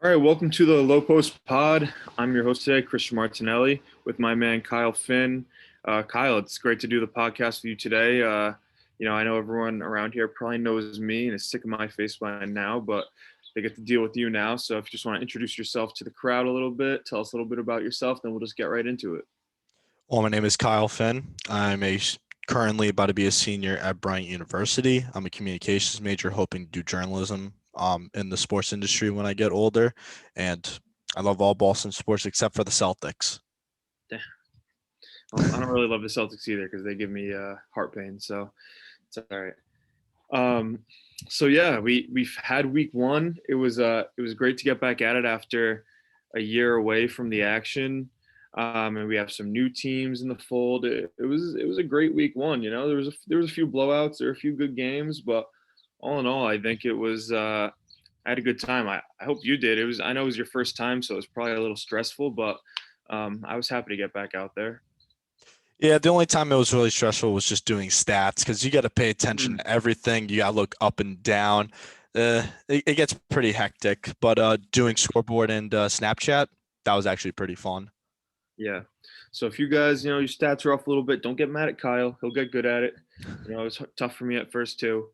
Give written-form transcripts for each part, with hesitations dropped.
All right, welcome to the Low Post Pod. I'm your host today, Christian Martinelli, with my man Kyle Finn. Kyle, it's great to do the podcast with you today. I know everyone around here probably knows me and is sick of my face by now, but they get to deal with you now. So if you just want to introduce yourself to the crowd a little bit, tell us a little bit about yourself, then we'll just get right into it. Well, my name is Kyle Finn. Currently about to be a senior at Bryant University. I'm a communications major, hoping to do journalism in the sports industry when I get older. And I love all Boston sports except for the Celtics. I don't really love the Celtics either because they give me heart pain, so it's all right. Um, so yeah, we've had week one. It was great to get back at it after a year away from the action. And we have some new teams in the fold. It was a great week one. There was a few blowouts, there were a few good games, but all in all, I think it was. I had a good time. I hope you did. I know it was your first time, so it was probably a little stressful, but I was happy to get back out there. Yeah, the only time it was really stressful was just doing stats because you got to pay attention Mm, to everything. You got to look up and down. It gets pretty hectic, but yeah. doing scoreboard and Snapchat, that was actually pretty fun. Yeah. So if you guys, your stats are off a little bit, don't get mad at Kyle. He'll get good at it. It's tough for me at first too.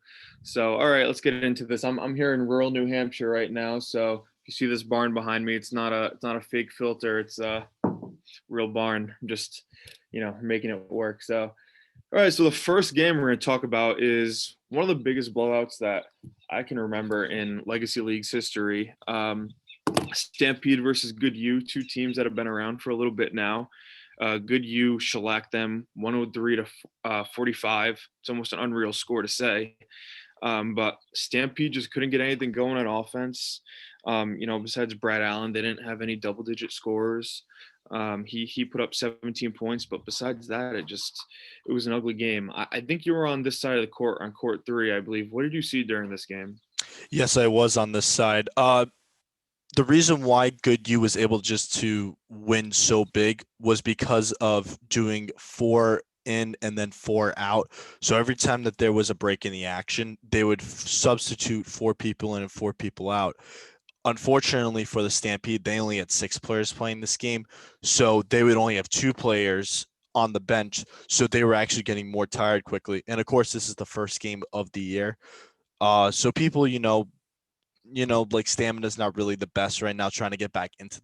So, all right, let's get into this. I'm here in rural New Hampshire right now. So if you see this barn behind me, it's not a fake filter. It's a real barn. I'm just, making it work. So, all right. So the first game we're going to talk about is one of the biggest blowouts that I can remember in Legacy League's history. Stampede versus Good U, two teams that have been around for a little bit now. Good U shellacked them 103 to 45. It's almost an unreal score to say. But Stampede just couldn't get anything going on offense. Besides Brad Allen, they didn't have any double-digit scores. He put up 17 points, but besides that, it was an ugly game. I think you were on this side of the court on court three, I believe. What did you see during this game? Yes, I was on this side. The reason why Goodyear was able just to win so big was because of doing four in and then four out. So every time that there was a break in the action, they would substitute four people in and four people out. Unfortunately for the Stampede, they only had six players playing this game. So they would only have two players on the bench. So they were actually getting more tired quickly. And of course, this is the first game of the year. So people, like stamina is not really the best right now. Trying to get back into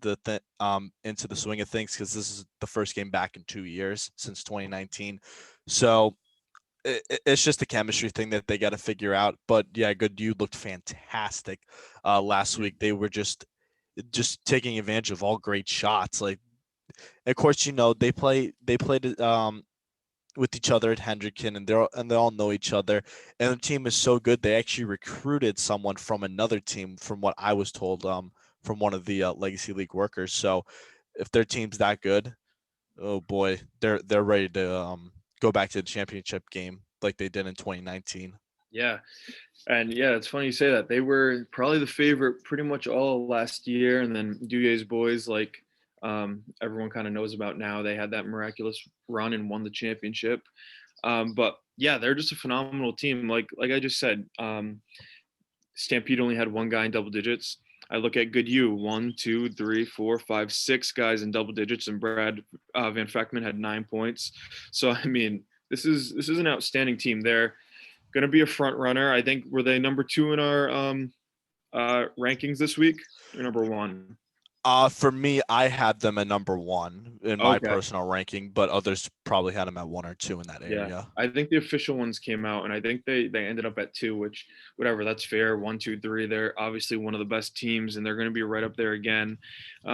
into the swing of things because this is the first game back in 2 years since 2019. So it's just a chemistry thing that they got to figure out. But yeah, good. You looked fantastic last week. They were just taking advantage of all great shots. Like, of course, they played with each other at Hendricken, and they all know each other. And the team is so good they actually recruited someone from another team, from what I was told, from one of the Legacy League workers. So if their team's that good, oh boy, they're ready to go back to the championship game like they did in 2019. Yeah. And yeah, it's funny you say that. They were probably the favorite pretty much all last year. And then Duyer's boys, like everyone kind of knows about now, they had that miraculous run and won the championship. But yeah, they're just a phenomenal team. Like I just said, Stampede only had one guy in double digits. I look at Good U, 6 guys in double digits, and Brad Van Feckman had 9 points. So I mean, this is an outstanding team. They're going to be a front runner. I think were they number two in our rankings this week or number one? For me, I had them at number one in my Okay, personal ranking, but others probably had them at one or two in that yeah. area. I think the official ones came out, and I think they ended up at two, which whatever, that's fair. One, two, three. They're obviously one of the best teams, and they're going to be right up there again. We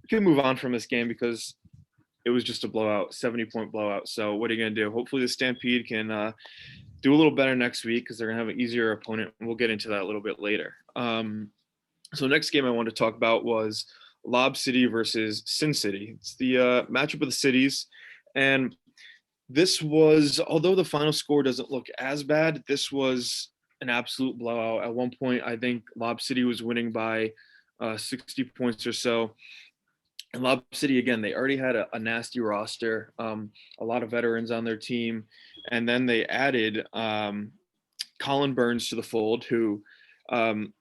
can move on from this game because it was just a blowout, 70-point blowout. So what are you going to do? Hopefully the Stampede can do a little better next week because they're going to have an easier opponent. And we'll get into that a little bit later. So next game I wanted to talk about was Lob City versus Sin City. It's the matchup of the cities. And this was, although the final score doesn't look as bad, this was an absolute blowout. At one point, I think Lob City was winning by 60 points or so. And Lob City, again, they already had a nasty roster, a lot of veterans on their team. And then they added Colin Burns to the fold, who um,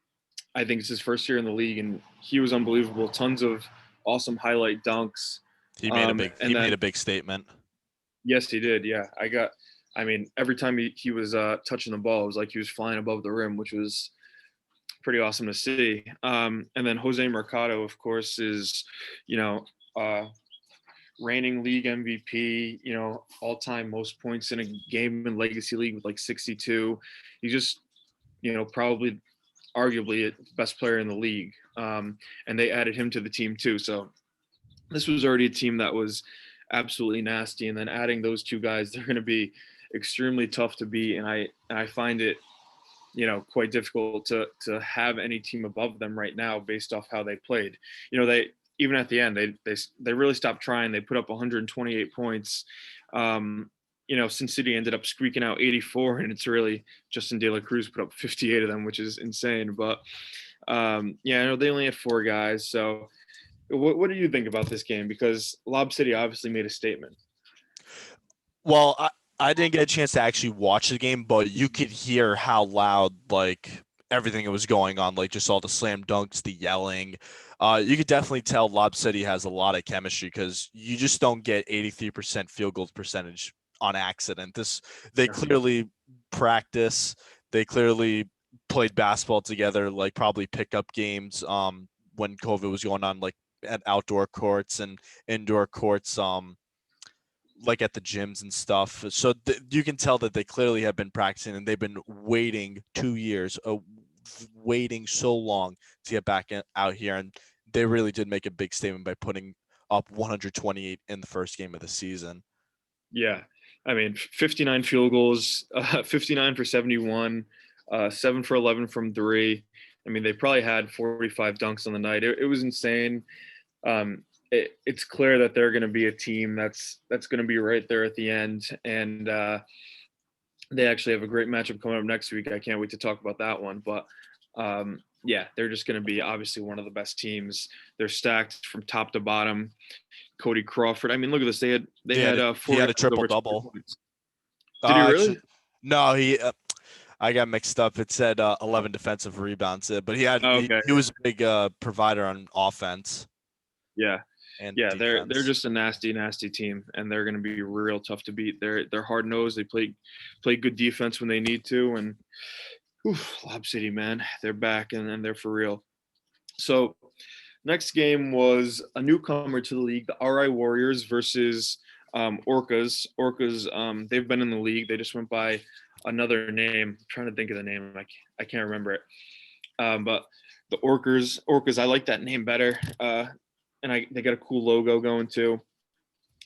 I think it's his first year in the league, and he was unbelievable. Tons of awesome highlight dunks. He And made then a big statement. yes, he did. Yeah, I mean, every time he was touching the ball, it was like he was flying above the rim, which was pretty awesome to see. And then Jose Mercado, of course, is you know uh, reigning league MVP. All-time most points in a game in Legacy League with like 62. He's just probably arguably the best player in the league. And they added him to the team too. So this was already a team that was absolutely nasty. And then adding those two guys, they're going to be extremely tough to beat. And I find it, quite difficult to have any team above them right now based off how they played. They even at the end they really stopped trying. They put up 128 points. Sin City ended up squeaking out 84, and it's really Justin De La Cruz put up 58 of them, which is insane. But yeah, they only had four guys. So what do you think about this game? Because Lob City obviously made a statement. Well, I didn't get a chance to actually watch the game, but you could hear how loud like everything that was going on, like just all the slam dunks, the yelling. You could definitely tell Lob City has a lot of chemistry because you just don't get 83% field goal percentage on accident. They clearly practice. They clearly played basketball together, like probably pickup games when COVID was going on, like at outdoor courts and indoor courts. Like at the gyms and stuff. So you can tell that they clearly have been practicing and they've been waiting 2 years, waiting so long to get back out here. And they really did make a big statement by putting up 128 in the first game of the season. Yeah. I mean, 59 field goals, 59 for 71, 7 for 11 from three. I mean, they probably had 45 dunks on the night. It was insane. It's clear that they're going to be a team that's going to be right there at the end. And they actually have a great matchup coming up next week. I can't wait to talk about that one. But yeah, they're just going to be obviously one of the best teams. They're stacked from top to bottom. Cody Crawford. I mean, look at this. They had He four had a guys triple over 20 double. points. Did he Actually, really? no, he. I got mixed up. It said 11 defensive rebounds, but Oh, okay. he was a big provider on offense Yeah. and Yeah, they're defense. just a nasty, nasty team, and they're going to be real tough to beat. They're hard nosed. They play good defense when they need to, and Lob City, man, they're back and they're for real. So next game was a newcomer to the league, the RI Warriors versus Orcas. Orcas, they've been in the league. They just went by another name. I'm trying to think of the name. I can't remember it. But the Orcas, I like that name better. And they got a cool logo going too.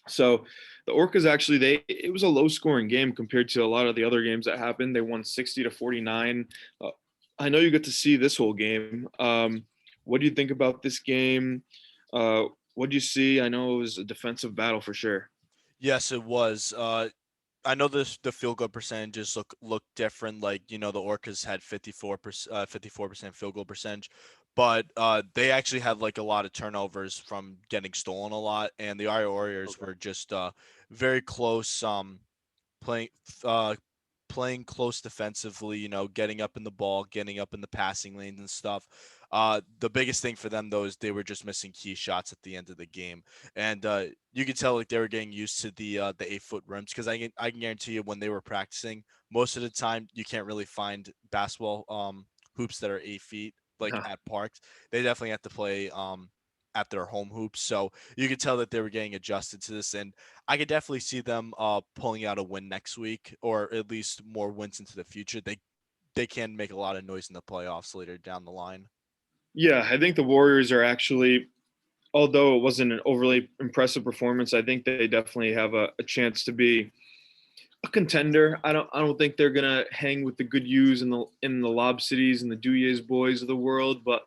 So the Orcas actually it was a low scoring game compared to a lot of the other games that happened. They won 60-49. I know you get to see this whole game. What do you think about this game? What do you see? I know it was a defensive battle for sure. Yes, it was. I know the field goal percentages look different. Like the Orcas had 54% field goal percentage, but they actually had like a lot of turnovers from getting stolen a lot, and the Warriors were just very close. Playing uh playing close defensively, getting up in the ball, getting up in the passing lanes and stuff. The biggest thing for them though is they were just missing key shots at the end of the game, and you could tell like they were getting used to the 8 foot rims because I can guarantee you when they were practicing, most of the time you can't really find basketball hoops that are 8 feet like Huh. at parks. They definitely have to play at their home hoops, so you could tell that they were getting adjusted to this, and I could definitely see them pulling out a win next week, or at least more wins into the future. They can make a lot of noise in the playoffs later down the line. Yeah, I think the Warriors are actually, although it wasn't an overly impressive performance, I think they definitely have a chance to be a contender. I don't think they're gonna hang with the good U's and the Lob Cities and the Duyes boys of the world, but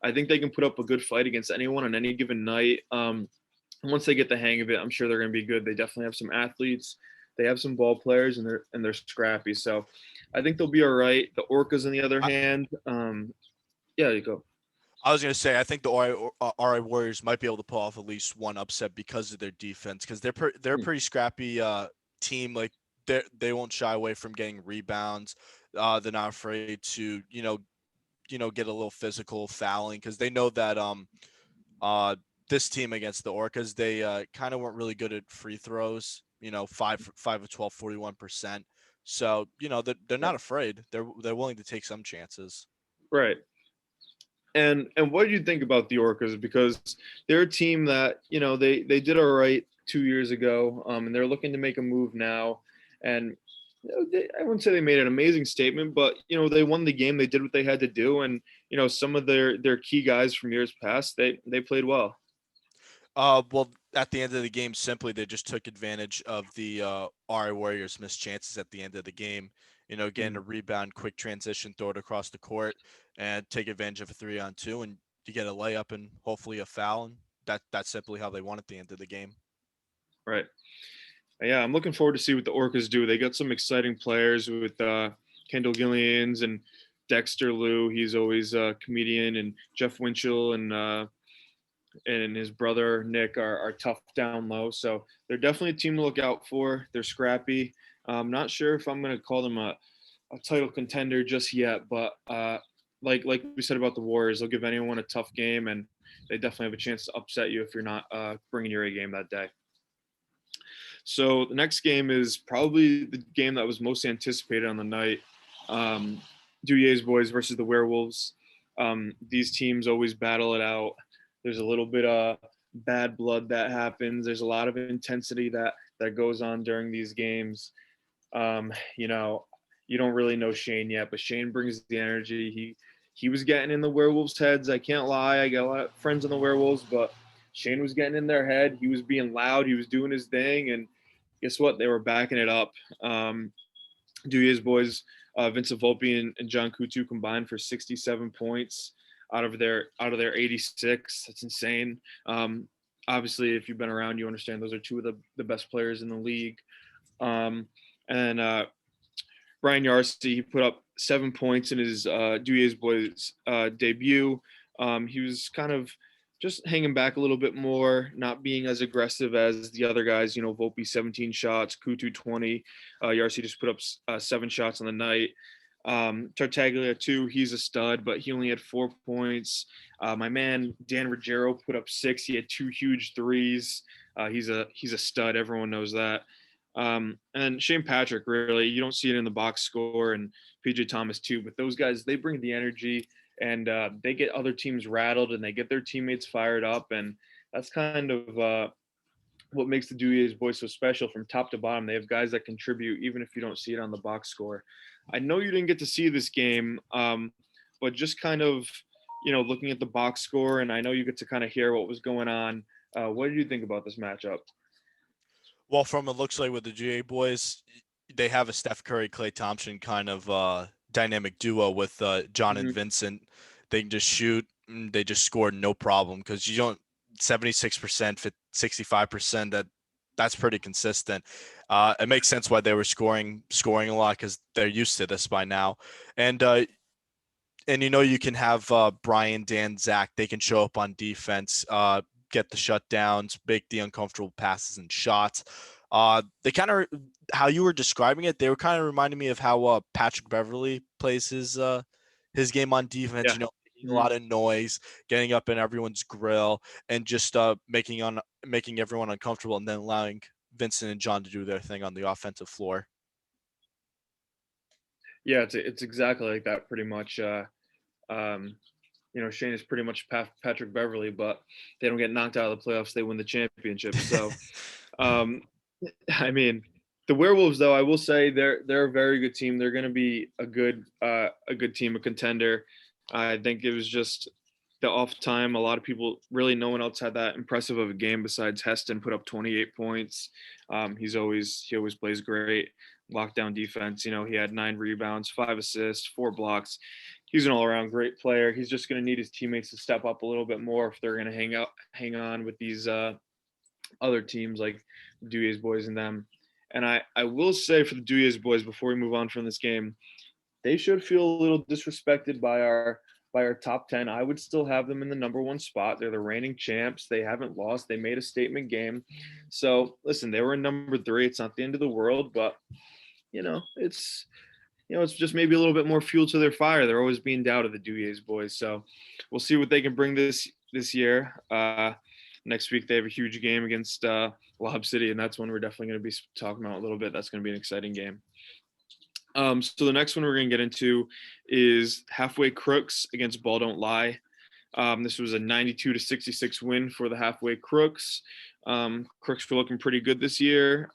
I think they can put up a good fight against anyone on any given night. Once they get the hang of it, I'm sure they're gonna be good. They definitely have some athletes, they have some ball players, and they're scrappy. So I think they'll be all right. The Orcas, on the other I, hand, yeah, you go. I was gonna say I think the RI Warriors might be able to pull off at least one upset because of their defense, because they're a pretty scrappy team. Like they won't shy away from getting rebounds. They're not afraid to get a little physical fouling because they know that uh this team against the Orcas, they kind of weren't really good at free throws. 5 of 12, 41%. So they're Yeah. not afraid. They're willing to take some chances. Right. And what do you think about the Orcas? Because they're a team that they did all right 2 years ago, and they're looking to make a move now. And I wouldn't say they made an amazing statement, but they won the game. They did what they had to do, and some of their key guys from years past, they played well. Well, at the end of the game, simply they just took advantage of the RA Warriors' missed chances at the end of the game. Getting a Mhm. rebound, quick transition, throw it across the court, and take advantage of a 3-on-2, and you get a layup and hopefully a foul. And that's simply how they won at the end of the game. Right. Yeah, I'm looking forward to see what the Orcas do. They got some exciting players with Kendall Gillians and Dexter Liu. He's always a comedian, and Jeff Winchell and his brother Nick are tough down low. So they're definitely a team to look out for. They're scrappy. I'm not sure if I'm going to call them a title contender just yet, but like we said about the Warriors, they'll give anyone a tough game, and they definitely have a chance to upset you if you're not bringing your A game that day. So the next game is probably the game that was most anticipated on the night. Um, Duyer's boys versus the Werewolves. These teams always battle it out. There's a little bit of bad blood that happens. There's a lot of intensity that goes on during these games. Um, you know, you don't really know Shane yet, but Shane brings the energy. He was getting in the Werewolves' heads. I can't lie. I got a lot of friends on the Werewolves, but Shane was getting in their head. He was being loud. He was doing his thing, and guess what? They were backing it up. Duyer's boys, Vincent Volpe and John Kutu combined for 67 points out of their 86. That's insane. Obviously, if you've been around, you understand those are two of the best players in the league. And Brian Yarsey, he put up 7 points in his Duyer's boys debut. He was kind of just hanging back a little bit more, not being as aggressive as the other guys. Volpe 17 shots, Kutu 20. Yarsey just put up 7 shots on the night. Tartaglia too, he's a stud, but he only had 4 points. My man Dan Ruggiero put up 6. He had 2 huge threes. He's a stud. Everyone knows that. And Shane Patrick, really, you don't see it in the box score, and PJ Thomas too. But those guys, they bring the energy, and they get other teams rattled, and they get their teammates fired up, and that's kind of what makes the Duyer's boys so special from top to bottom. They have guys that contribute, even if you don't see it on the box score. I know you didn't get to see this game, but just kind of, looking at the box score, and I know you get to kind of hear what was going on. What did you think about this matchup? Well, from it looks like with the GA boys, they have a Steph Curry, Klay Thompson kind of dynamic duo with John and Mhm. Vincent. They can just shoot. They just score no problem because you don't 76%, 65%. That's pretty consistent. It makes sense why they were scoring a lot because they're used to this by now. And you can have Brian, Dan, Zach. They can show up on defense, get the shutdowns, make the uncomfortable passes and shots. They kind of how you were describing it. They were kind of reminding me of how Patrick Beverly plays his game on defense. Yeah. Making a Mhm. lot of noise, getting up in everyone's grill, and just making everyone uncomfortable, and then allowing Vincent and John to do their thing on the offensive floor. Yeah, it's exactly like that, pretty much. Um, Shane is pretty much Patrick Beverly, but they don't get knocked out of the playoffs; they win the championship. So, um, I mean, the Werewolves, though, I will say they're a very good team. They're going to be a good team, a contender. I think it was just the off time. A lot of people, really, no one else had that impressive of a game besides Heston. Put up 28 points. He always plays great. Lockdown defense. He had 9 rebounds, 5 assists, 4 blocks. He's an all-around great player. He's just going to need his teammates to step up a little bit more if they're going to hang on with these other teams like Duyer's boys and them. And I will say for the Duyer's boys, before we move on from this game, they should feel a little disrespected by our top 10. I would still have them in the number one spot. They're the reigning champs. They haven't lost. They made a statement game. So listen, they were in number 3. It's not the end of the world, but it's it's just maybe a little bit more fuel to their fire. They're always being doubted, the Duyes boys. So we'll see what they can bring this year. Next week they have a huge game against Lob City, and that's one we're definitely going to be talking about a little bit. That's going to be an exciting game. So the next one we're going to get into is Halfway Crooks against Ball Don't Lie. This was a 92-66 win for the Halfway Crooks. Crooks were looking pretty good this year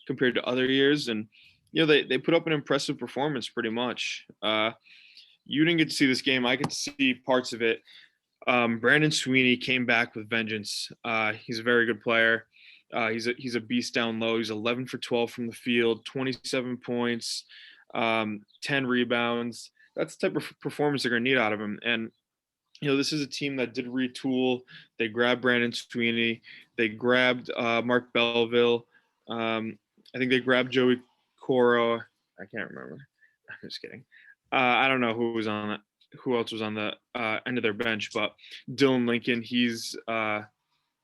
compared to other years, and they put up an impressive performance pretty much. You didn't get to see this game. I could see parts of it. Brandon Sweeney came back with vengeance. He's a very good player. He's a beast down low. He's 11 for 12 from the field, 27 points, 10 rebounds. That's the type of performance they're going to need out of him. And this is a team that did retool. They grabbed Brandon Sweeney. They grabbed Mark Belleville. I think they grabbed Joey Coro. I can't remember. I'm just kidding. I don't know who else was on the end of their bench, but Dylan Lincoln, he's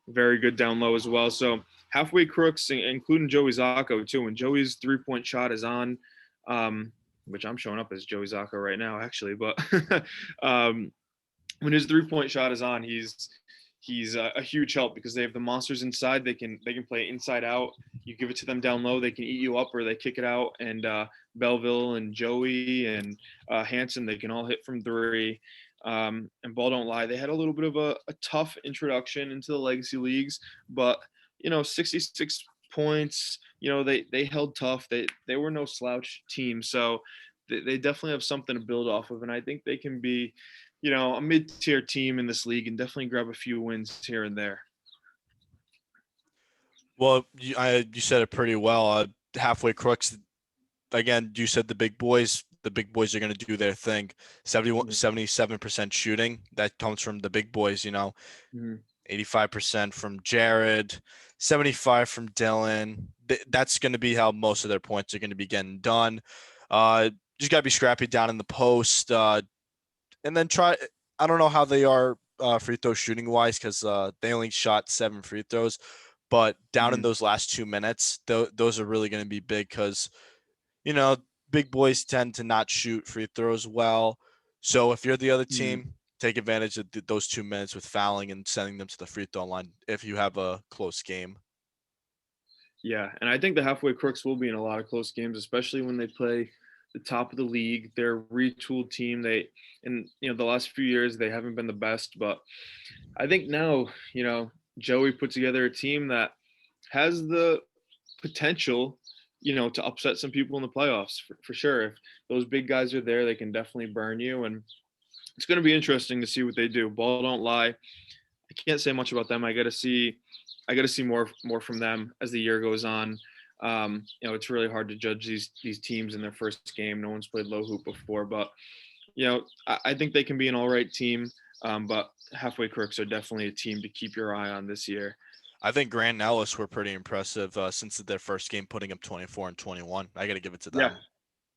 very good down low as well. So Halfway Crooks, including Joey Zacco too. When Joey's 3-point shot is on, which I'm showing up as Joey Zacco right now, actually, but when his 3-point shot is on, he's a huge help because they have the monsters inside. They can play inside out. You give it to them down low, they can eat you up, or they kick it out. And Belleville and Joey and Hanson, they can all hit from 3. And Ball Don't Lie, they had a little bit of a tough introduction into the legacy leagues, but 66 points. They held tough. They were no slouch team, so they definitely have something to build off of, and I think they can be a mid-tier team in this league and definitely grab a few wins here and there. Well, you said it pretty well. Halfway Crooks, again, you said the big boys. The big boys are going to do their thing. 77% shooting. That comes from the big boys, 85% from Jared, 75 from Dylan. That's going to be how most of their points are going to be getting done. Just got to be scrappy down in the post. And then I don't know how they are free throw shooting wise because they only shot 7 free throws. But down in those last 2 minutes, those are really going to be big because, big boys tend to not shoot free throws well. So if you're the other team, take advantage of those 2 minutes with fouling and sending them to the free throw line if you have a close game. Yeah, and I think the Halfway Crooks will be in a lot of close games, especially when they play the top of the league. They're a retooled team. The last few years they haven't been the best, but I think now, Joey put together a team that has the potential, to upset some people in the playoffs for sure. If those big guys are there, they can definitely burn you, and it's going to be interesting to see what they do. Ball Don't Lie. I can't say much about them. I got to see more from them as the year goes on. It's really hard to judge these teams in their first game. No one's played low hoop before, but I think they can be an all right team. But Halfway Crooks are definitely a team to keep your eye on this year. I think Grant and Ellis were pretty impressive since their first game, putting up 24 and 21. I got to give it to them. Yeah,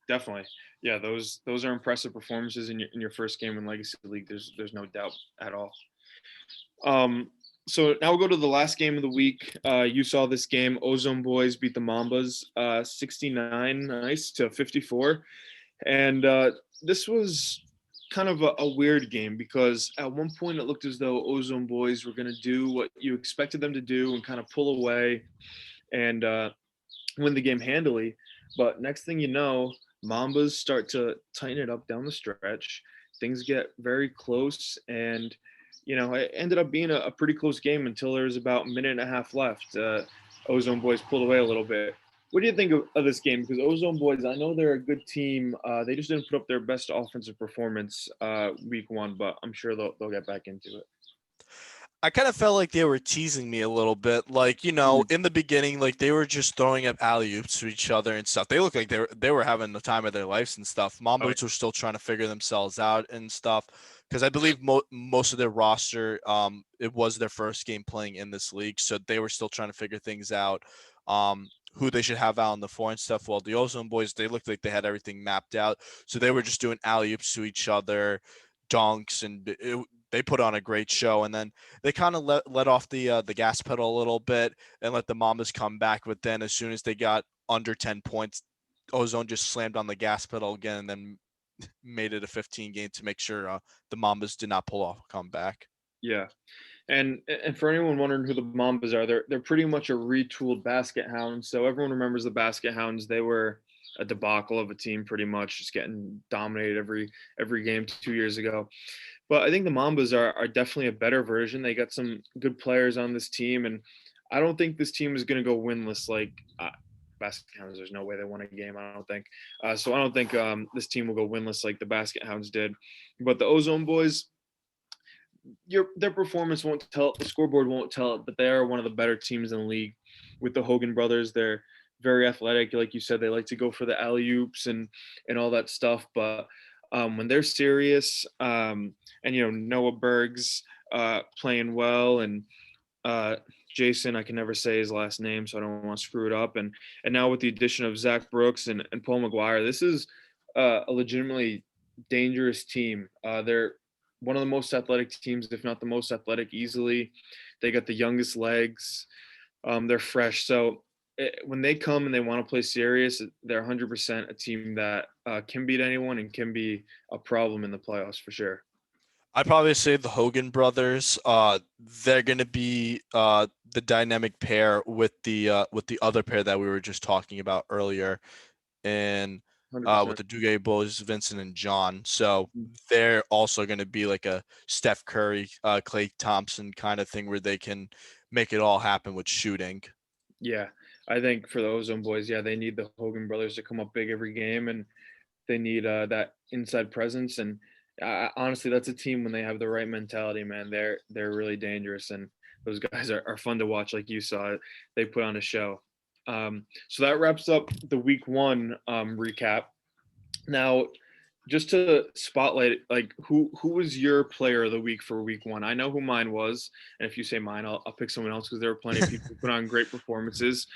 definitely. Yeah, those are impressive performances in your first game in Legacy League. There's no doubt at all. So now we'll go to the last game of the week. You saw this game. Ozone Boys beat the Mambas 69-54. And this was kind of a weird game because at one point it looked as though Ozone Boys were going to do what you expected them to do and kind of pull away and win the game handily. But next thing you know, Mambas start to tighten it up down the stretch. Things get very close, and it ended up being a pretty close game until there was about a minute and a half left. Ozone Boys pulled away a little bit. What do you think of this game? Because Ozone Boys, I know they're a good team. They just didn't put up their best offensive performance week 1, but I'm sure they'll get back into it. I kind of felt like they were teasing me a little bit. Like, in the beginning, like they were just throwing up alley-oops to each other and stuff. They looked like they were having the time of their lives and stuff. Mambas were still trying to figure themselves out and stuff. Because I believe most of their roster, it was their first game playing in this league. So they were still trying to figure things out, who they should have out on the floor and stuff. Well, the Ozone Boys, they looked like they had everything mapped out. So they were just doing alley-oops to each other, dunks, and they put on a great show. And then they kind of let off the gas pedal a little bit and let the Mambas come back. But then as soon as they got under 10 points, Ozone just slammed on the gas pedal again and then made it a 15 game to make sure the Mambas did not pull off a comeback. Yeah. And for anyone wondering who the Mambas are, they're pretty much a retooled Basket Hounds. So everyone remembers the Basket Hounds. They were a debacle of a team, pretty much, just getting dominated every game 2 years ago. But I think the Mambas are definitely a better version. They got some good players on this team, and I don't think this team is going to go winless like Basket Hounds. There's no way they won a game, I don't think. So I don't think this team will go winless like the Basket Hounds did. But the Ozone Boys, their performance won't tell it, the scoreboard won't tell it, but they are one of the better teams in the league. With the Hogan brothers, they're very athletic, like you said. They like to go for the alley oops and all that stuff. But when they're serious, and Noah Berg's playing well, and uh, Jason, I can never say his last name, so I don't want to screw it up. And now with the addition of Zach Brooks and Paul McGuire, this is a legitimately dangerous team. They're one of the most athletic teams, if not the most athletic, easily. They got the youngest legs. They're fresh. So when they come and they want to play serious, they're 100% a team that can beat anyone and can be a problem in the playoffs for sure. I'd probably say the Hogan brothers. They're gonna be the dynamic pair with the other pair that we were just talking about earlier, and with 100%. the Dugue Boys, Vincent and John. So they're also gonna be like a Steph Curry, Klay Thompson kind of thing where they can make it all happen with shooting. Yeah, I think for the Ozone Boys, yeah, they need the Hogan brothers to come up big every game, and they need that inside presence. And honestly, that's a team when they have the right mentality, man. They're really dangerous, and those guys are fun to watch. Like you saw, they put on a show. So that wraps up the week one recap. Now, just to spotlight, like who was your player of the week for week one? I know who mine was, and if you say mine, I'll pick someone else because there were plenty of people who put on great performances.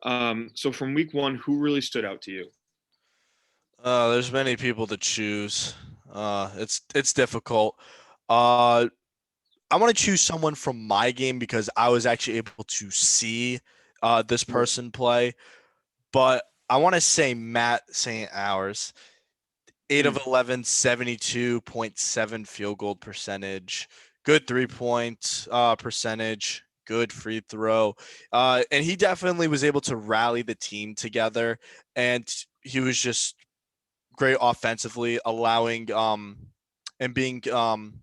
So from week one, who really stood out to you? There's many people to choose. It's difficult. Uh, I want to choose someone from my game because I was actually able to see this Yeah. person play. But I want to say Matt St. Hours, 8 of Mm, 11, 72.7 field goal percentage, good 3-point percentage, good free throw. And he definitely was able to rally the team together. And he was just great offensively, allowing and being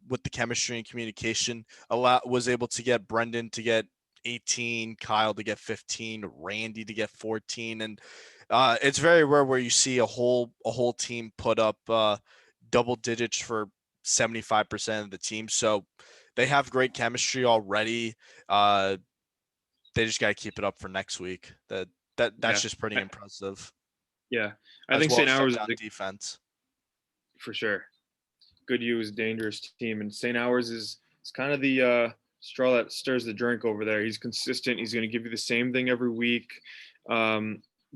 with the chemistry and communication, was able to get Brendan to get 18, Kyle to get 15, Randy to get 14, and it's very rare where you see a whole team put up double digits for 75% of the team. So they have great chemistry already. They just got to keep it up for next week. That's yeah, just pretty I, impressive, yeah. I as think well St. as Hours shut is down defense. for sure. Good U is a dangerous team, and St. Hours is kind of the straw that stirs the drink over there. He's consistent. He's going to give you the same thing every week.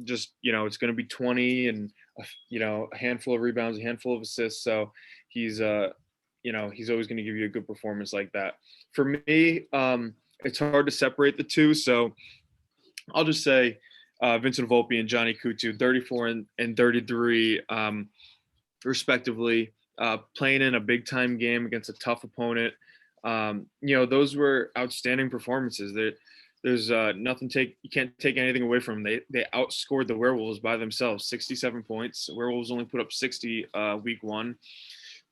Just it's going to be 20 and a handful of rebounds, a handful of assists. So he's he's always going to give you a good performance like that. For me, it's hard to separate the two. So I'll just say Vincent Volpe and Johnny Kutu, 34 and 33. Respectively, playing in a big time game against a tough opponent. Those were outstanding performances. There's nothing you can't take anything away from them. They outscored the Werewolves by themselves, 67 points. Werewolves only put up 60 week one.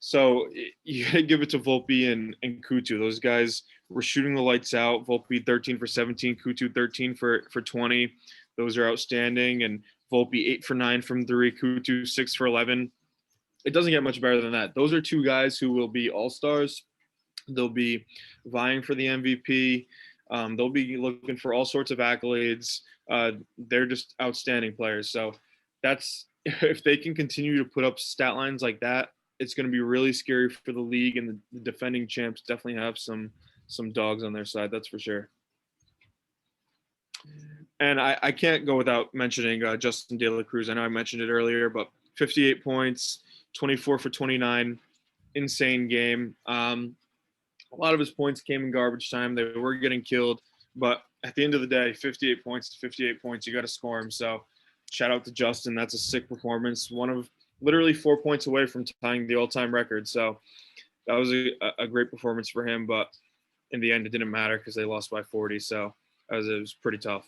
So you got to give it to Volpe and Kutu. Those guys were shooting the lights out. Volpe 13 for 17, Kutu 13 for 20. Those are outstanding. And Volpe 8 for 9 from three, Kutu 6 for 11. It doesn't get much better than that. Those are two guys who will be all-stars. They'll be vying for the MVP. They'll be looking for all sorts of accolades. They're just outstanding players. So that's if they can continue to put up stat lines like that, it's going to be really scary for the league, and the defending champs definitely have some dogs on their side. That's for sure. And I can't go without mentioning Justin De La Cruz. I know I mentioned it earlier, but 58 points, 24 for 29, insane game. A lot of his points came in garbage time. They were getting killed, but at the end of the day, 58 points to 58 points. You got to score him. So shout out to Justin. That's a sick performance. One of literally 4 points away from tying the all-time record. So that was a great performance for him. But in the end, it didn't matter because they lost by 40. So it was pretty tough.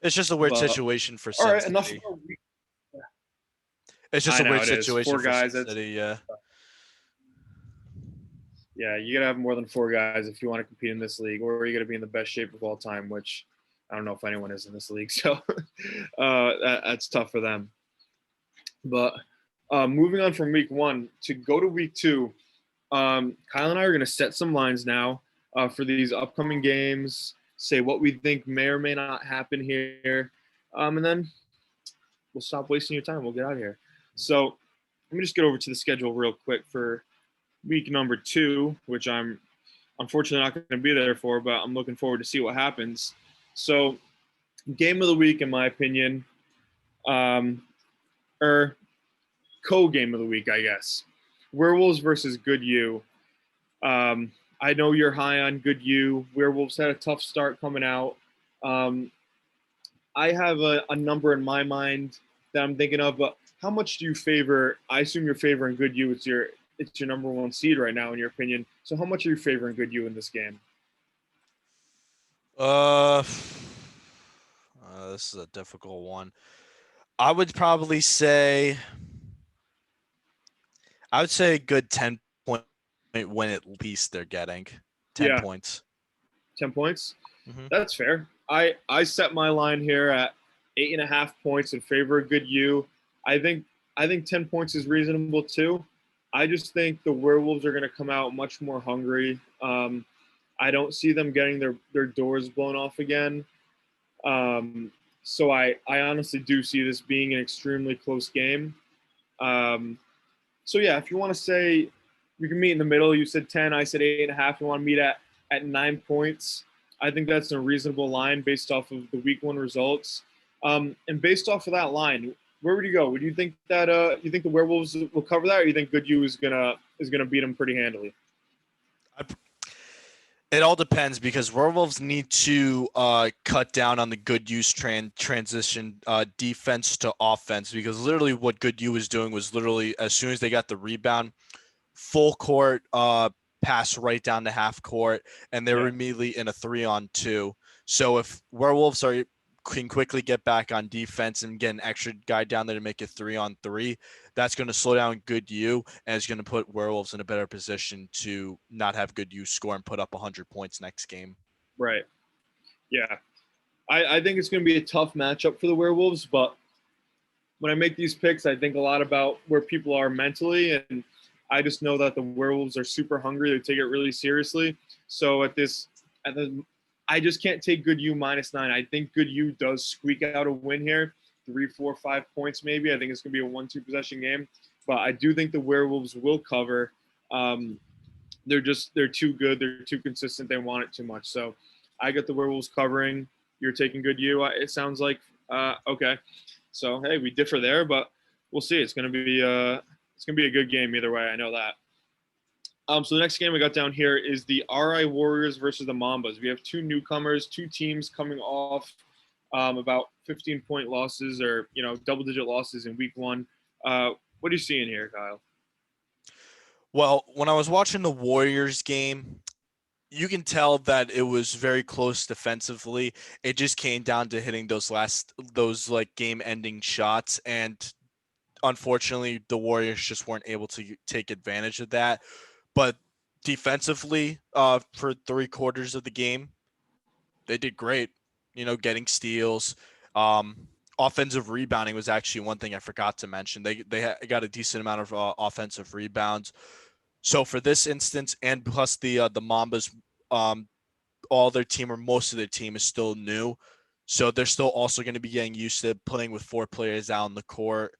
It's just a weird But situation for all Sin right, enough. City. It's just I a know weird it is. situation Four for Sin guys. That's City. Yeah. yeah. You gotta have more than four guys if you want to compete in this league, or you gotta be in the best shape of all time, which I don't know if anyone is in this league. So that's tough for them. But moving on from week one to go to week two, Kyle and I are going to set some lines now for these upcoming games, say what we think may or may not happen here, and then we'll stop wasting your time. We'll get out of here. So let me just get over to the schedule real quick for week number two, which I'm unfortunately not going to be there for, but I'm looking forward to see what happens. So game of the week, in my opinion, or co-game of the week, I guess. Werewolves versus Good U. I know you're high on Good U. Werewolves had a tough start coming out. Um, I have a number in my mind that I'm thinking of, but how much do you favor? I assume you're favoring Good U. It's your number one seed right now, in your opinion. So how much are you favoring Good U in this game? Uh, this is a difficult one. I would probably say a good 10-point win at least they're getting. 10 Yeah, points. 10 points. Mm-hmm. That's fair. I set my line here at 8.5 points in favor of Good U. I think I think 10 points is reasonable too. I just think the Werewolves are going to come out much more hungry. I don't see them getting their doors blown off again. So I honestly do see this being an extremely close game. Um, so yeah, if you want to say we can meet in the middle, you said 10, I said 8.5. You want to meet at 9 points. I think that's a reasonable line based off of the week one results. And based off of that line, where would you go? Would you think that you think the Werewolves will cover that, or you think Good U is gonna beat them pretty handily? It all depends because Werewolves need to cut down on the Good Use transition defense to offense, because literally what Good U was doing was literally as soon as they got the rebound, full court pass right down to half court, and they were Yeah, immediately in a 3-on-2. So if Werewolves can quickly get back on defense and get an extra guy down there to make it 3-on-3, that's going to slow down Good U, and it's going to put Werewolves in a better position to not have Good U score and put up 100 points next game. right. Yeah, I think it's going to be a tough matchup for the Werewolves, but when I make these picks, I think a lot about where people are mentally, and I just know that the Werewolves are super hungry. They take it really seriously. So I just can't take Good U -9. I think Good U does squeak out a win here, 3, 4, 5 points maybe. I think it's gonna be a 1-2 possession game, but I do think the Werewolves will cover. Um, they're too good. They're too consistent. They want it too much. So I got the Werewolves covering. You're taking Good U. It sounds like okay. So hey, we differ there, but we'll see. It's gonna be a good game either way. I know that. So the next game we got down here is the RI Warriors versus the Mambas. We have two newcomers, two teams coming off about 15-point losses, or double-digit losses in week one. What are you seeing here, Kyle? Well, when I was watching the Warriors game, you can tell that it was very close defensively. It just came down to hitting those like game-ending shots, and unfortunately, the Warriors just weren't able to take advantage of that. But defensively, for 3 quarters of the game, they did great. Getting steals. Offensive rebounding was actually one thing I forgot to mention. They got a decent amount of offensive rebounds. So for this instance, and plus the Mambas, um, all their team or most of their team is still new, so they're still also going to be getting used to playing with 4 players out on the court.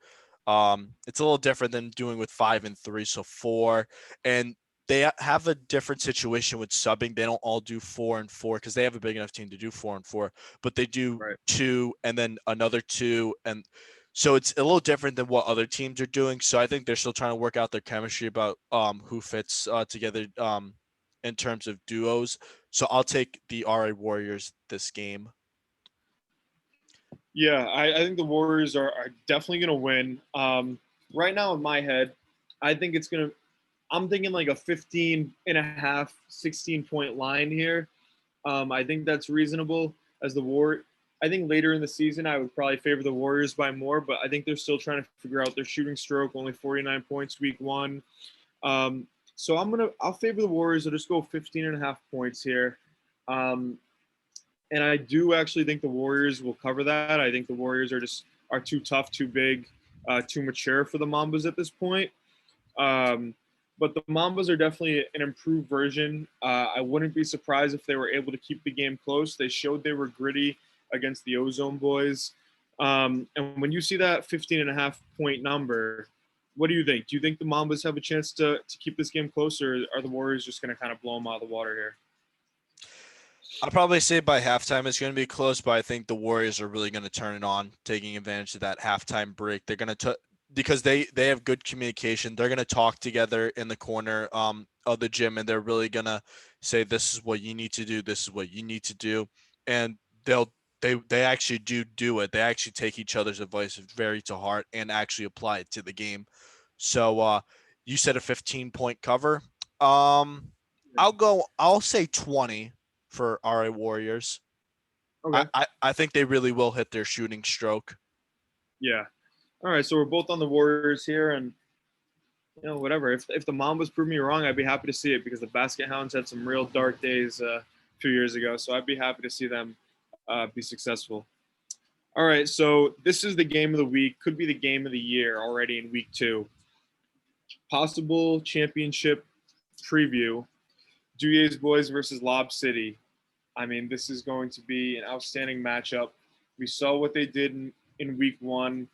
It's a little different than doing with 5 and 3, so 4. And they have a different situation with subbing. They don't all do 4 and 4 because they have a big enough team to do 4 and 4, but they do Right. 2 and then another 2. And so it's a little different than what other teams are doing. So I think they're still trying to work out their chemistry about who fits together in terms of duos. So I'll take the RA Warriors this game. Yeah, I think the Warriors are definitely going to win. Right now in my head, I think it's going to, I'm thinking like a 15 and a half, 16-point line here. I think that's reasonable as the war. I think later in the season, I would probably favor the Warriors by more, but I think they're still trying to figure out their shooting stroke. Only 49 points week one. So I'll favor the Warriors. I'll just go 15 and a half points here. Um, and I do actually think the Warriors will cover that. I think the Warriors are too tough, too big, too mature for the Mambas at this point. Um, but the Mambas are definitely an improved version. I wouldn't be surprised if they were able to keep the game close. They showed they were gritty against the Ozone Boys. And when you see that 15 and a half point number, what do you think? Do you think the Mambas have a chance to keep this game close, or are the Warriors just going to kind of blow them out of the water here? I'll probably say by halftime it's going to be close, but I think the Warriors are really going to turn it on, taking advantage of that halftime break. They're going to because they have good communication. They're going to talk together in the corner of the gym, and they're really going to say, "This is what you need to do. This is what you need to do," and they actually do it. They actually take each other's advice very to heart and actually apply it to the game. So you said a 15-point cover. Um, I'll say 20 for RA Warriors. Okay. I think they really will hit their shooting stroke. Yeah. All right. So we're both on the Warriors here, and whatever. If the Mambas prove me wrong, I'd be happy to see it because the Basket Hounds had some real dark days a few years ago. So I'd be happy to see them be successful. All right. So this is the game of the week. Could be the game of the year already in week two. Possible championship preview. Duyes Boys versus Lob City. I mean, this is going to be an outstanding matchup. We saw what they did in week one.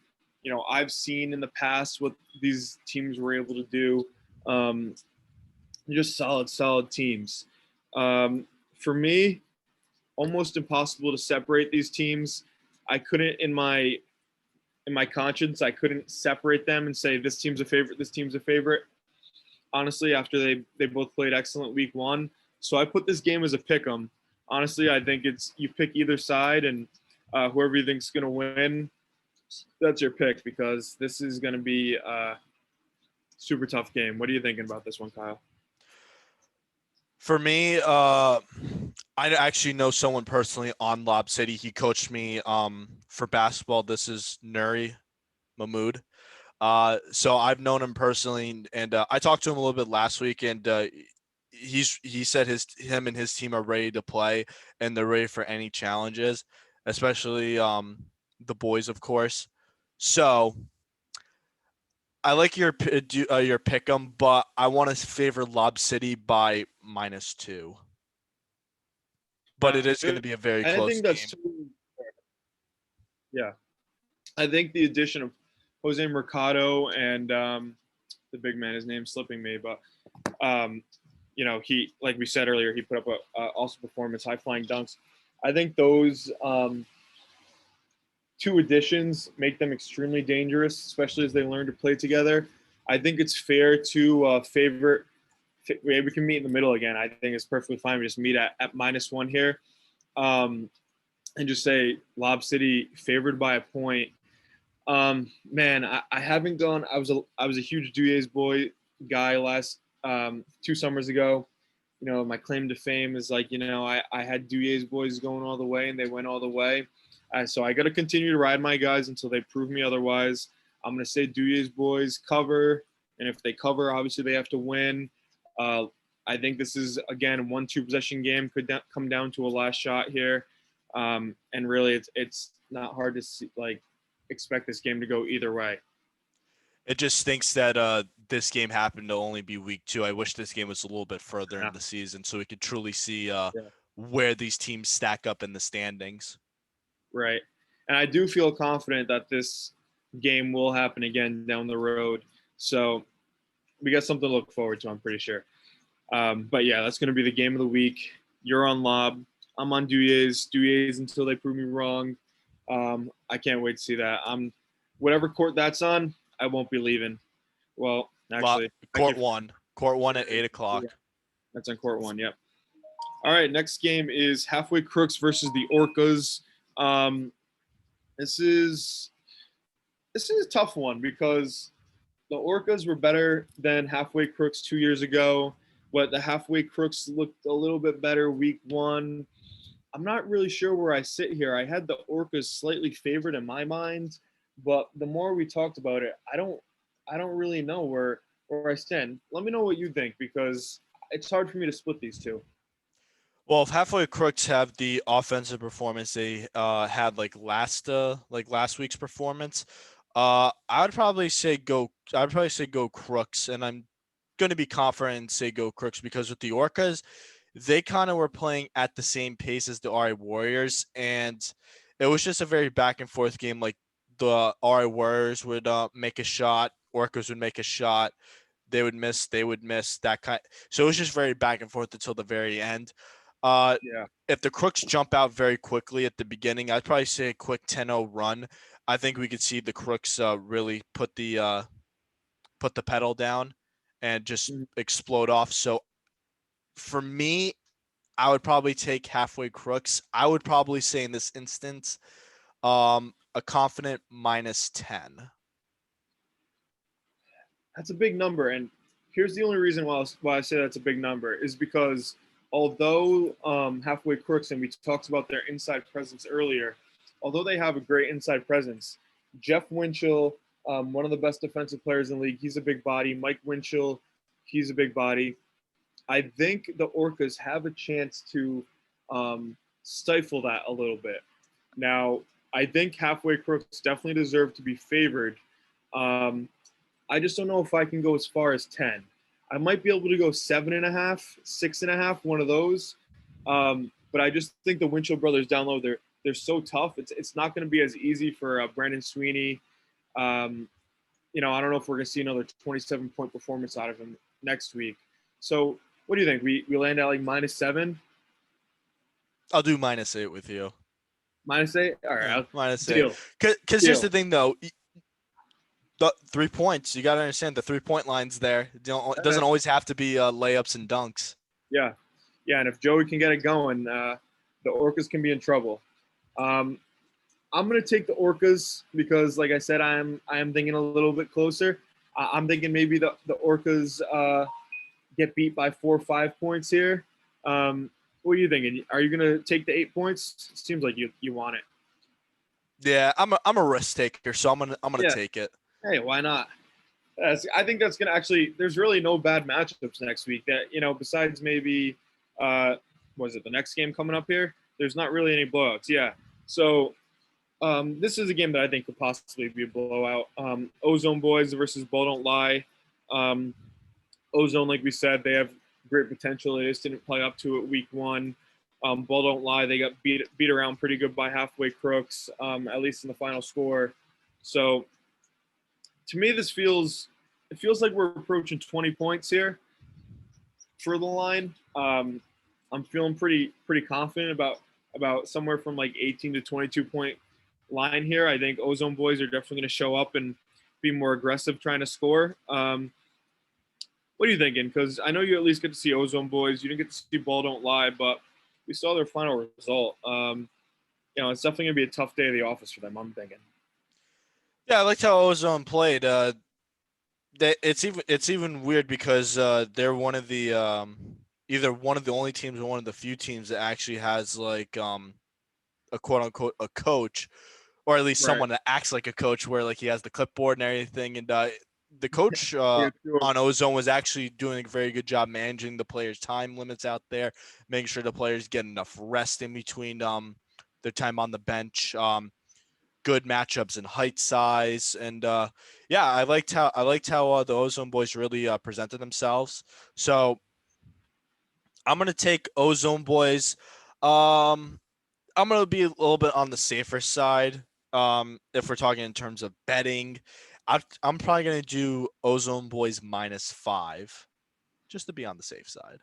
I've seen in the past what these teams were able to do. Just solid teams. For me, almost impossible to separate these teams. I couldn't in my conscience, I couldn't separate them and say this team's a favorite, this team's a favorite. Honestly, after they both played excellent week one, so I put this game as a pick 'em. Honestly, I think it's you pick either side, and whoever you think's going to win, that's your pick because this is going to be a super tough game. What are you thinking about this one, Kyle? For me, I actually know someone personally on Lob City. He coached me for basketball. This is Nuri Mahmood. So I've known him personally, and I talked to him a little bit last week, and he said him and his team are ready to play, and they're ready for any challenges, especially the boys, of course. So I like your pick 'em, but I want to favor Lob City by -2. But it is going to be a very I close think that's game. too. Yeah, I think the addition of Jose Mercado and the big man, his name's slipping me, but he, like we said earlier, he put up a awesome performance, high flying dunks. I think those two additions make them extremely dangerous, especially as they learn to play together. I think it's fair to favor. We can meet in the middle again. I think it's perfectly fine. We just meet at -1 here, and just say Lob City favored by a point. Man, I haven't gone. I was a huge Duyes boy guy last 2 summers ago. My claim to fame is like I had Duyes boys going all the way, and they went all the way. So I got to continue to ride my guys until they prove me otherwise. I'm gonna say Duyes boys cover, and if they cover, obviously they have to win. I think this is again a 1-2 possession game. Could come down to a last shot here, and really it's not hard to see, expect this game to go either way. It just stinks that this game happened to only be week 2. I wish this game was a little bit further Yeah. in the season so we could truly see Yeah. where these teams stack up in the standings. Right. And I do feel confident that this game will happen again down the road. So we got something to look forward to, I'm pretty sure. But yeah, that's going to be the game of the week. You're on Lob. I'm on Duyes until they prove me wrong. I can't wait to see that. Whatever court that's on, I won't be leaving. Well, actually, Court one at 8:00. Yeah, that's on court one. Yep. All right. Next game is Halfway Crooks versus the Orcas. And This is a tough one because the Orcas were better than Halfway Crooks 2 years ago. But the Halfway Crooks looked a little bit better week one. I'm not really sure where I sit here. I had the Orcas slightly favored in my mind, but the more we talked about it, I don't really know where I stand. Let me know what you think because it's hard for me to split these two. Well, if Halfway Crooks have the offensive performance they had like last week's performance, I would probably say go. I'd probably say go Crooks, and I'm going to be confident and say go Crooks because with the Orcas, they kind of were playing at the same pace as the RA Warriors, and it was just a very back and forth game. Like the RA Warriors would make a shot, Orcas would make a shot, they would miss that kind. So it was just very back and forth until the very end. Uh, Yeah. if the Crooks jump out very quickly at the beginning, I'd probably say a quick 10-0 run. I think we could see the Crooks really put the pedal down and just Mhm. explode off. So for me, I would probably take Halfway Crooks. I would probably say in this instance, a confident -10. That's a big number, and here's the only reason why I say that's a big number is because although Halfway Crooks and we talked about their inside presence earlier, although they have a great inside presence, Jeff Winchell, one of the best defensive players in the league, he's a big body. Mike Winchell, he's a big body. I think the Orcas have a chance to stifle that a little bit. Now, I think Halfway Crooks definitely deserve to be favored. Um, I just don't know if I can go as far as 10. I might be able to go 7.5, 6.5, one of those. But I just think the Winchell brothers down low, they're so tough. It's not going to be as easy for Brandon Sweeney. Um, I don't know if we're going to see another 27-point performance out of him next week. So what do you think? We land at like -7, I'll do -8 with you. -8. All right, Yeah, -8. deal, Because here's deal. the thing, though. The 3 points, you got to understand the 3-point line's there. It doesn't always have to be layups and dunks. Yeah, yeah. And if Joey can get it going, the Orcas can be in trouble. Um, I'm gonna take the Orcas because, like I said, I am thinking a little bit closer. I'm thinking maybe the Orcas get beat by 4 or 5 points here. What are you thinking? Are you gonna take the 8 points? It seems like you want it. Yeah, I'm a risk taker, so I'm gonna Yeah. take it. Hey, why not? I think that's gonna actually. There's really no bad matchups next week. That besides maybe, was it the next game coming up here? There's not really any blowouts. Yeah. So this is a game that I think could possibly be a blowout. Ozone Boys versus Ball Don't Lie. Um, Ozone, like we said, they have great potential. They just didn't play up to it week one. Ball Don't Lie, they got beat around pretty good by Halfway Crooks, at least in the final score. So to me, it feels like we're approaching 20 points here for the line. I'm feeling pretty confident about somewhere from like 18 to 22 point line here. I think Ozone Boys are definitely going to show up and be more aggressive trying to score. What are you thinking? Because I know you at least get to see Ozone Boys. You didn't get to see Ball Don't Lie, but we saw their final result. It's definitely going to be a tough day of the office for them, I'm thinking. Yeah, I liked how Ozone played. It's even weird because they're one of the either one of the only teams or one of the few teams that actually has like a quote unquote a coach, or at least Right. someone that acts like a coach, where like he has the clipboard and everything. And the coach Yeah, sure. on Ozone was actually doing a very good job managing the players' time limits out there, making sure the players get enough rest in between their time on the bench. Good matchups in height, size, and yeah, I liked how the Ozone Boys really presented themselves. So I'm gonna take Ozone Boys. Um, I'm gonna be a little bit on the safer side. If we're talking in terms of betting, I'm probably gonna do Ozone Boys -5, just to be on the safe side.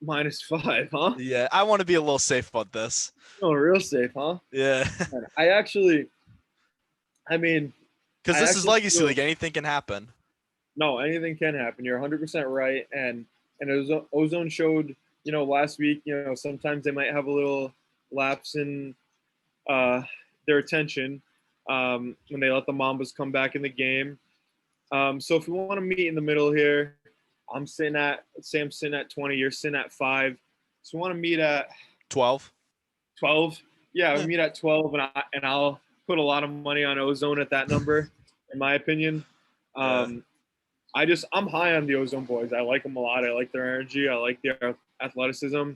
-5, huh? Yeah, I want to be a little safe about this. Oh, real safe, huh? Yeah, Man, I mean, because I this is actually Legacy feel League. Anything can happen. no, anything can happen. You're 100% right, and Ozone showed, last week. Sometimes they might have a little lapse in uh, their attention. when they let the Mambas come back in the game. So if we want to meet in the middle here, let's say I'm sitting at 20, you're sitting at 5. So we want to meet at 12. 12. Yeah, we Yeah. meet at 12, I'll put a lot of money on Ozone at that number, in my opinion. Yeah. Um, I'm high on the Ozone boys. I like them a lot. I like their energy. I like their athleticism.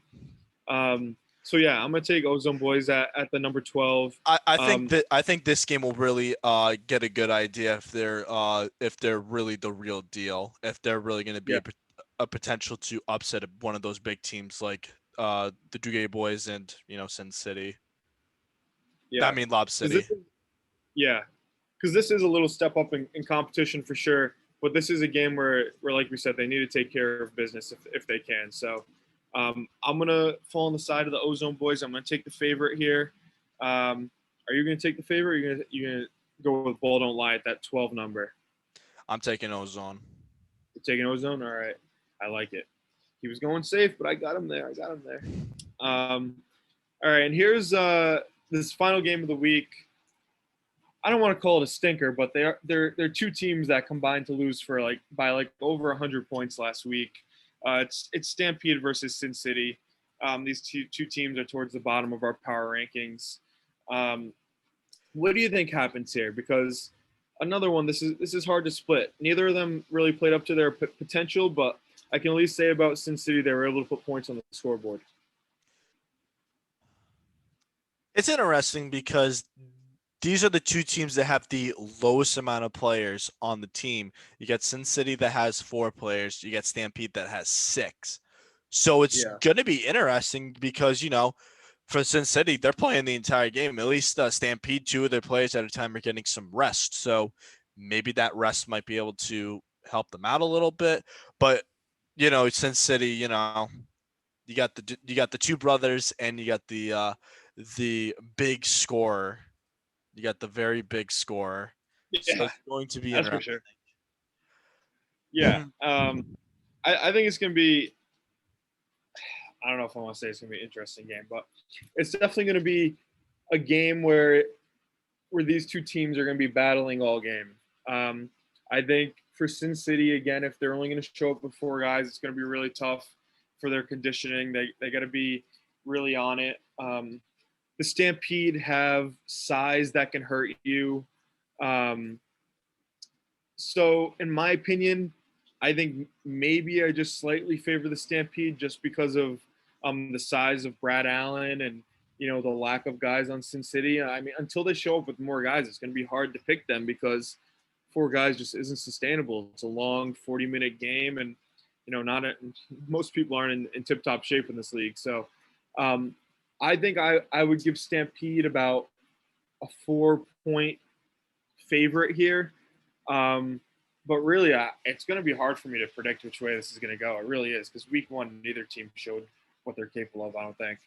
So yeah, I'm gonna take Ozone boys at the number 12. I think this game will really get a good idea if they're really the real deal, if they're really going to be Yeah, a potential to upset one of those big teams like the Duguay boys and Sin City. I yeah. mean Lob Because this City. is yeah, because this is a little step up in competition for sure. But this is a game where like we said, they need to take care of business if they can. So I'm gonna fall on the side of the Ozone boys. I'm gonna take the favorite here. Are you gonna take the favorite? Or you gonna go with Ball Don't Lie at that 12 number? I'm taking Ozone. You're taking Ozone. All right, I like it. He was going safe, but I got him there. All right, and here's this final game of the week. I don't want to call it a stinker, but they're two teams that combined to lose for by over 100 points last week. It's Stampede versus Sin City. These two teams are towards the bottom of our power rankings. What do you think happens here? Because another one, this is hard to split. Neither of them really played up to their potential, but I can at least say about Sin City they were able to put points on the scoreboard. It's interesting because these are the two teams that have the lowest amount of players on the team. You got Sin City that has 4 players. You got Stampede that has 6. So it's Yeah, going to be interesting because, for Sin City, they're playing the entire game. At least Stampede, 2 of their players at a time are getting some rest. So maybe that rest might be able to help them out a little bit. But, Sin City, you got the two brothers and you got the big scorer. You got the very big scorer. So yeah, it's going to be that's for interesting. sure. Yeah, I think it's gonna be. I don't know if I want to say it's gonna be an interesting game, but it's definitely gonna be a game where these two teams are gonna be battling all game. Um, I think for Sin City again, if they're only gonna show up with 4 guys, it's gonna be really tough for their conditioning. They got to be really on it. The Stampede have size that can hurt you. Um, so, in my opinion, I think maybe I just slightly favor the Stampede just because of the size of Brad Allen and the lack of guys on Sin City. I mean, until they show up with more guys, it's going to be hard to pick them because 4 guys just isn't sustainable. It's a long 40-minute game, and not most people aren't in tip-top shape in this league. So, um, I think I would give Stampede about a 4-point favorite here. Um, but really, it's going to be hard for me to predict which way this is going to go. It really is because week 1, neither team showed what they're capable of. I don't think.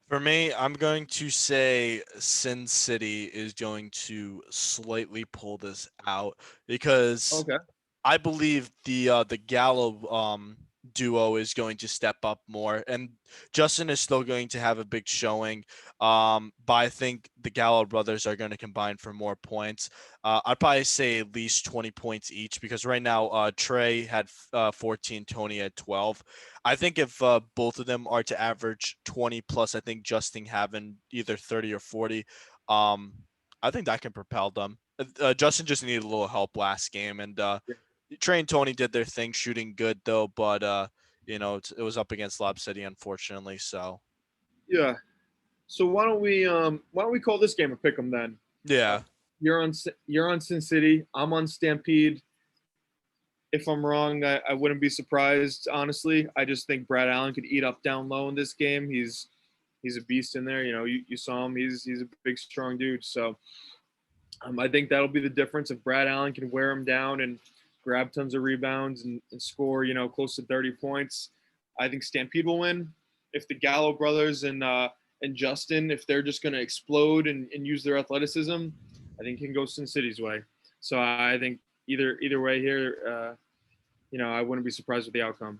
For me, I'm going to say Sin City is going to slightly pull this out because Okay. I believe the Gallo duo is going to step up more, and Justin is still going to have a big showing. But I think the Gallo brothers are going to combine for more points. I'd probably say at least 20 points each because right now Trey had 14, Tony had 12. I think if both of them are to average 20 plus, I think Justin having either 30 or 40. Um, I think that can propel them. Justin just needed a little help last game, and Trey and Tony did their thing, shooting good though, but it was up against Lob City, unfortunately. So Yeah. So why don't we call this game a pick 'em then? Uh, yeah, you're on Sin City. I'm on Stampede. If I'm wrong, I wouldn't be surprised. Honestly, I just think Brad Allen could eat up down low in this game. He's a beast in there. You saw him. He's a big, strong dude. So I think that'll be the difference. If Brad Allen can wear him down and grab tons of rebounds and score, close to 30 points, I think Stampede will win. If the Gallo brothers and Justin, if they're just going to explode and use their athleticism, I think it can go Sin City's way. So I think either way here, I wouldn't be surprised with the outcome.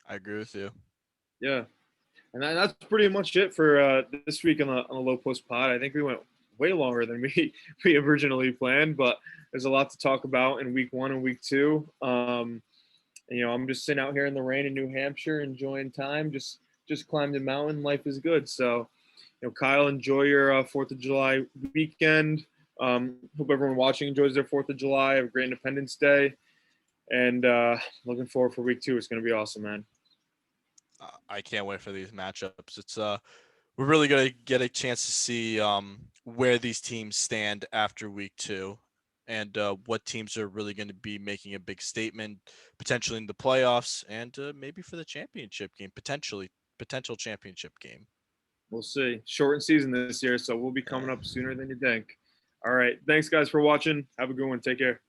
I agree with you. Yeah. And that's pretty much it for this week on the Low Post Pod. I think we went way longer than we originally planned, but there's a lot to talk about in week 1 and week 2. And, I'm just sitting out here in the rain in New Hampshire, enjoying time. Just climbed the mountain. Life is good. So, Kyle, enjoy your 4th of July weekend. Hope everyone watching enjoys their 4th of July. Have a great Independence Day, and looking forward for week 2. It's going to be awesome, man. I can't wait for these matchups. It's we're really gonna get a chance to see where these teams stand after week 2, and what teams are really going to be making a big statement, potentially in the playoffs, and maybe for the championship game, potential championship game. We'll see. Shortened season this year, so we'll be coming Yeah. up sooner than you think. All right. Thanks, guys, for watching. Have a good one. Take care.